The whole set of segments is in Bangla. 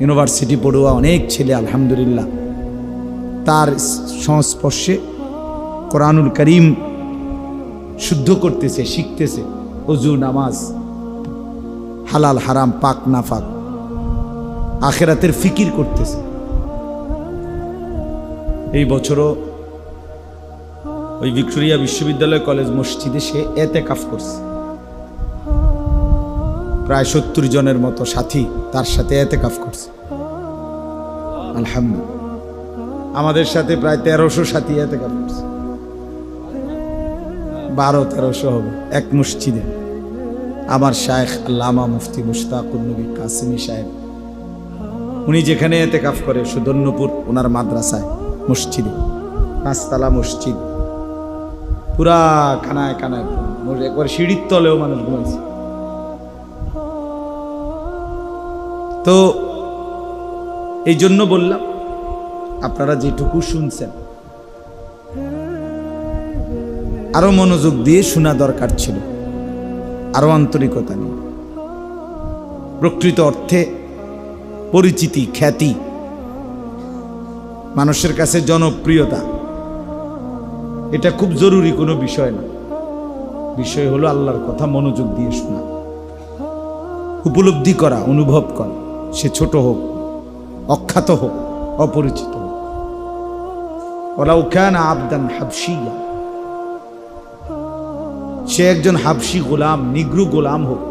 ইউনিভার্সিটি পড়ুয়া অনেক ছেলে আলহামদুলিল্লাহ তার সংস্পর্শে কোরআনুল করিম শুদ্ধ করতেছে, শিখতেছে, ওযু নামাজ, হালাল হারাম, পাক না পাক, আখিরাতের ফিকির করতেছে। এই বছরও ওই ভিক্টোরিয়া বিশ্ববিদ্যালয় কলেজ মসজিদে সে এতেকাফ করছে। প্রায় 70 জনের মতো সাথী তার সাথে এতেকাফ করছে আলহামদুলিল্লাহ। আমাদের সাথে প্রায় 1300 সাথী এতেকাফ করছে, 1200-1300 হবে এক মসজিদে। আমার শায়েখ আল্লামা মুফতি মুশতাকুন নবী কাসিমি সাহেব, উনি যেখানে এতেকাফ করে সুদর্ণপুর ওনার মাদ্রাসায় মসজিদে, 5 তলা মসজিদ, পুরা কানায় কানায়, একবার সিঁড়ির তলেও মানুষ ঘুমাইছে। তো এই জন্য বললাম, আপনারা যেটুকু শুনছেন আরো মনোযোগ দিয়ে শোনা দরকার ছিল, আরো আন্তরিকতা নিয়ে। প্রকৃত অর্থে পরিচিতি, খ্যাতি, মানুষের কাছে জনপ্রিয়তা, এটা খুব জরুরি কোনো বিষয় না। বিষয় হলো আল্লাহর কথা মনোযোগ দিয়ে শোনা, উপলব্ধি করা, অনুভব করা। সে ছোট হোক, অখ্যাত হোক, অপরিচিত হোক। ওয়ালাউ কানা আবদান হাবশিয়া, সে একজন হাবশি গোলাম, নিগ্রু গোলাম হোক,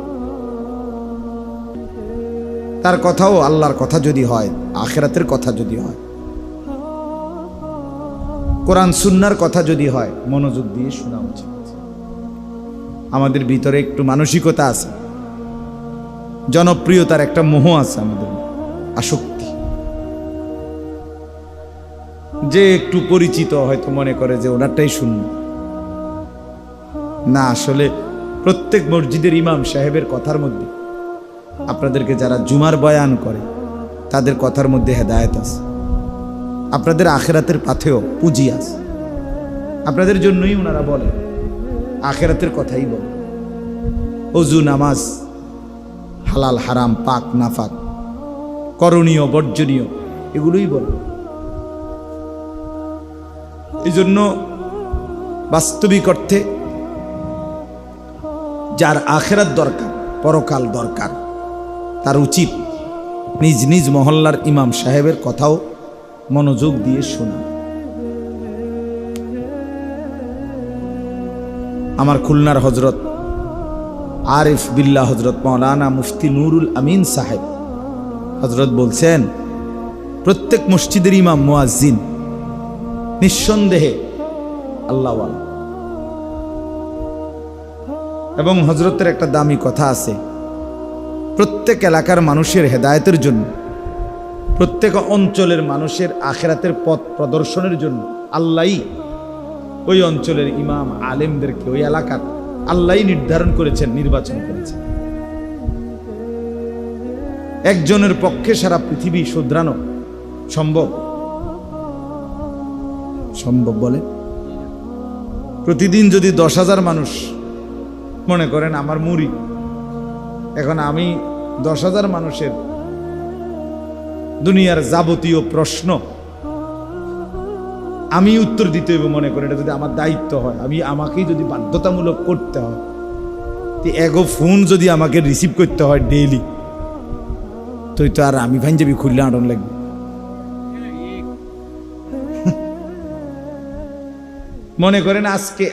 তার কথাও আল্লাহর কথা যদি হয়, আখিরাতের কথা যদি হয়, কোরআন সুন্নাহর কথা যদি হয়, মনোযোগ দিয়ে শোনা উচিত। আমাদের ভিতরে একটু মানসিকতা আছে, জনপ্রিয়তার একটা মোহ আছে, আমাদের আসক্তি। যে একটু পরিচিত হয়তো মনে করে যে ওনারটাই শুনবে না। আসলে প্রত্যেক মসজিদের ইমাম সাহেবের কথার মধ্যে, আপনাদেরকে যারা জুমার বয়ান করে তাদের কথার মধ্যে হেদায়েত আছে, আপনাদের আখিরাতের পাথেও পুঁজি আছে। আপনাদের জন্যই ওনারা বলে, আখিরাতের কথাই বলে। ওযু নামাজ, হালাল হারাম, পাক না পাক, করণীয় বর্জনীয়, এগুলোই বলে। এই জন্য বাস্তবিক অর্থে যার আখিরাত দরকার, পরকাল দরকার, তার উচিত নিজ নিজ মহল্লার ইমাম সাহেবের কথাও মনোযোগ দিয়ে শোনা। আমার খুলনার হজরত আরিফ বিল্লাহ হজরত মাওলানা মুফতি নুরুল আমিন সাহেব হজরত বলছেন, প্রত্যেক মসজিদের ইমাম মুয়াজ্জিন নিঃসন্দেহে আল্লাহওয়ালা। এবং হজরতের একটা দামি কথা আছে, প্রত্যেক এলাকার মানুষের হেদায়েতের জন্য, প্রত্যেক অঞ্চলের মানুষের আখিরাতের পথ প্রদর্শনের জন্য আল্লাহই ওই অঞ্চলের ইমাম আলেমদেরকে, ওই এলাকার আল্লাহই নির্ধারণ করেছেন, নির্বাচন করেছেন। একজনের পক্ষে সারা পৃথিবী শুধরানো সম্ভব? সম্ভব বলে? প্রতিদিন যদি 10,000 মানুষ মনে করেন আমার মুরিদ, এখন আমি 10,000 মানুষের দুনিয়ার যাবতীয় প্রশ্ন আমি উত্তর দিতে হবে, মনে করেন এটা যদি আমার দায়িত্ব হয়, আমাকেই যদি বাধ্যতামূলক করতে হয়, এগো ফোন যদি আমাকে রিসিভ করতে হয় ডেইলি, তো আর আমি ভাঞ্জাবি খুললে আড়ন লাগবে। মনে করেন আজকে